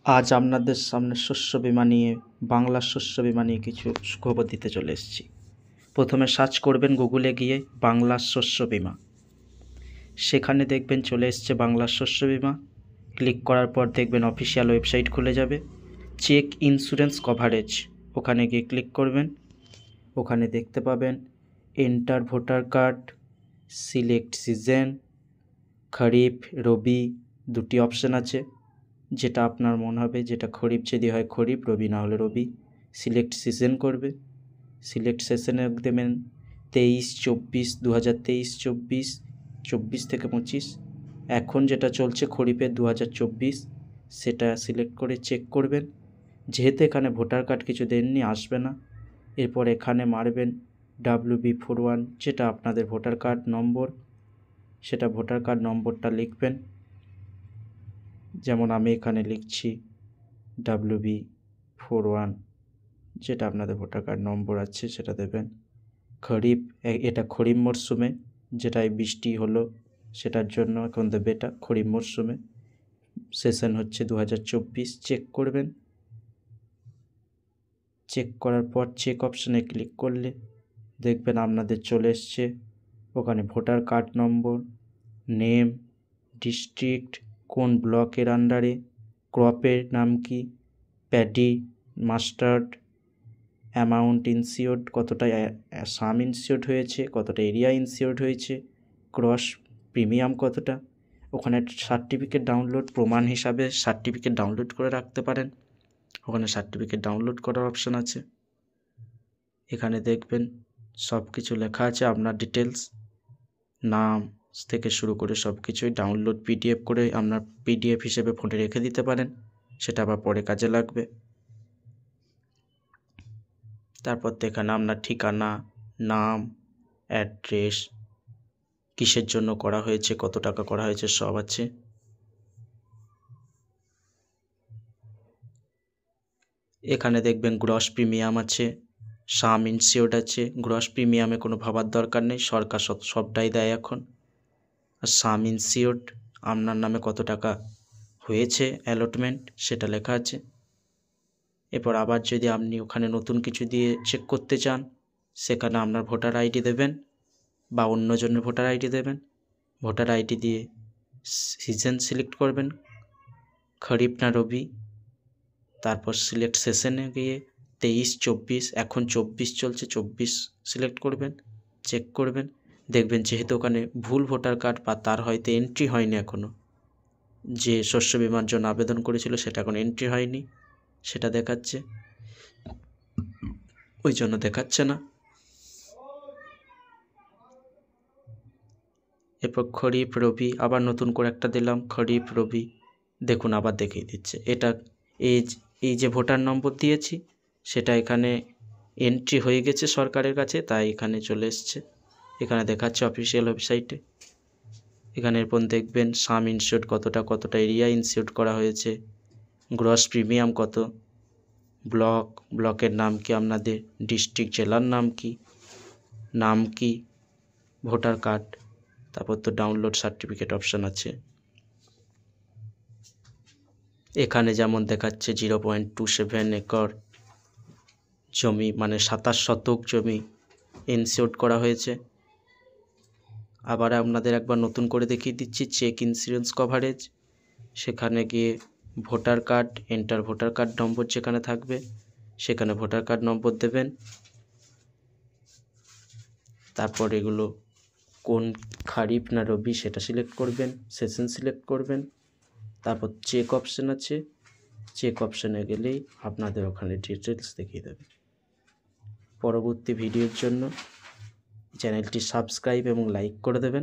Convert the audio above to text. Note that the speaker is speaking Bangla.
আজ আপনাদের সামনে শস্য বীমা নিয়ে বাংলার শস্য বীমা নিয়ে কিছু খবর দিতে চলে এসেছি। প্রথমে সার্চ করবেন গুগলে গিয়ে বাংলার শস্য বীমা, সেখানে দেখবেন চলে এসছে বাংলার শস্য বীমা। ক্লিক করার পর দেখবেন অফিসিয়াল ওয়েবসাইট খুলে যাবে, চেক ইন্স্যুরেন্স কভারেজ, ওখানে গিয়ে ক্লিক করবেন। ওখানে দেখতে পাবেন enter voter card, select season, kharif rabi দুটি অপশান আছে, যেটা আপনার মনে হবে, যেটা খরিফ যদি হয় খরিফ, রবি না হলে রবি। সিলেক্ট সিজন করবে, সিলেক্ট সেশনে দেবেন 23-24 2023-24, 24 থেকে 25। এখন যেটা চলছে খরিফের 2024, সেটা সিলেক্ট করে চেক করবেন। যেহেতু এখানে ভোটার কার্ড কিছু দেননি, আসবে না। এরপর এখানে মারবেন WB41, যেটা আপনাদের ভোটার কার্ড নম্বর, সেটা ভোটার কার্ড নম্বরটা লিখবেন। যেমন আমি এখানে লিখছি WB41, যেটা আপনাদের ভোটার কার্ড নম্বর আছে সেটা দেবেন। খরিফ, এটা খরিফ মরশুমে, যেটাই বৃষ্টি হলো সেটার জন্য এখন দেবে এটা খরিফ মরশুমে। সেশন হচ্ছে 2024, চেক করবেন। চেক করার পর চেক অপশানে ক্লিক করলে দেখবেন আপনাদের চলে এসছে ওখানে ভোটার কার্ড নম্বর, নেম, ডিস্ট্রিক্ট, কোন ব্লকের আন্ডারে, ক্রপের নাম কি, প্যাডি, মাস্টার্ড, অ্যামাউন্ট ইনসিওর্ড, কতটা সাম ইনসিওর্ড হয়েছে, কতটা এরিয়া ইনসিওর্ড হয়েছে, ক্রস প্রিমিয়াম কতটা। ওখানে সার্টিফিকেট ডাউনলোড, প্রমাণ হিসাবে সার্টিফিকেট ডাউনলোড করে রাখতে পারেন। ওখানে সার্টিফিকেট ডাউনলোড করার অপশান আছে। এখানে দেখবেন সব কিছু লেখা আছে, আপনার ডিটেলস, নাম থেকে শুরু করে সব কিছুই ডাউনলোড PDF করে আপনার PDF হিসেবে ফোনে রেখে দিতে পারেন, সেটা আবার পরে কাজে লাগবে। তারপর তো এখানে আপনার ঠিকানা, নাম, অ্যাড্রেস, কিসের জন্য করা হয়েছে, কত টাকা করা হয়েছে, সব আছে। এখানে দেখবেন গ্রস প্রিমিয়াম আছে, সাম ইনসিওর্ড আছে। গ্রস প্রিমিয়ামে কোনো ভাবার দরকার নেই, সরকার সবটাই দেয় এখন। আর সাম ইনসিওর্ড, আপনার নামে কত টাকা হয়েছে অ্যালটমেন্ট, সেটা লেখা আছে। এরপর আবার যদি আপনি ওখানে নতুন কিছু দিয়ে চেক করতে চান, সেখানে আপনার ভোটার ID দেবেন বা অন্যজনের ভোটার ID দেবেন। ভোটার ID দিয়ে সিজন সিলেক্ট করবেন, খরিফ না রবি। তারপর সিলেক্ট সেশনে গিয়ে 23-24, এখন 24 চলছে, 24 সিলেক্ট করবেন, চেক করবেন। দেখবেন যেহেতু ওখানে ভুল ভোটার কার্ড বা তার হয়তো এন্ট্রি হয়নি এখনও, যে শস্য বীমার জন্য আবেদন করেছিল সেটা এখন এন্ট্রি হয়নি, সেটা দেখাচ্ছে, ওই জন্য দেখাচ্ছে না। এরপর খরিফ রবি, আবার নতুন করে একটা দিলাম খরিফ রবি, দেখুন আবার দেখিয়ে দিচ্ছে। এটা এই যে ভোটার নম্বর দিয়েছি সেটা এখানে এন্ট্রি হয়ে গেছে সরকারের কাছে, তাই এখানে চলে এসছে, এখানে দেখাচ্ছে অফিসিয়াল ওয়েবসাইটে। এখানে এরপর দেখবেন সাম ইনসিওর্ড কতটা এরিয়া ইনসিওর্ড করা হয়েছে, গ্রস প্রিমিয়াম কত, ব্লকের নাম কি আপনাদের, ডিস্ট্রিক্ট জেলার নাম কি, ভোটার কার্ড। তারপর তো ডাউনলোড সার্টিফিকেট অপশান আছে। এখানে যেমন দেখাচ্ছে 0.27 একর জমি, মানে 27 শতক জমি ইনসিওর্ড করা হয়েছে। আবার আপনাদের একবার নতুন করে দেখিয়ে দিচ্ছি চেক ইন্স্যুরেন্স কভারেজ। সেখানে গিয়ে voter card, enter voter card নম্বর যেখানে থাকবে সেখানে ভোটার কার্ড নম্বর দেবেন। তারপর এগুলো কোন খরিফ না রবি সেটা সিলেক্ট করবেন, সেশন সিলেক্ট করবেন। তারপর চেক অপশান আছে, চেক অপশানে গেলেই আপনাদের ওখানে ডিটেলস দেখিয়ে দেবে। পরবর্তী ভিডিওর জন্য চ্যানেলটি সাবস্ক্রাইব এবং লাইক করে দেবেন।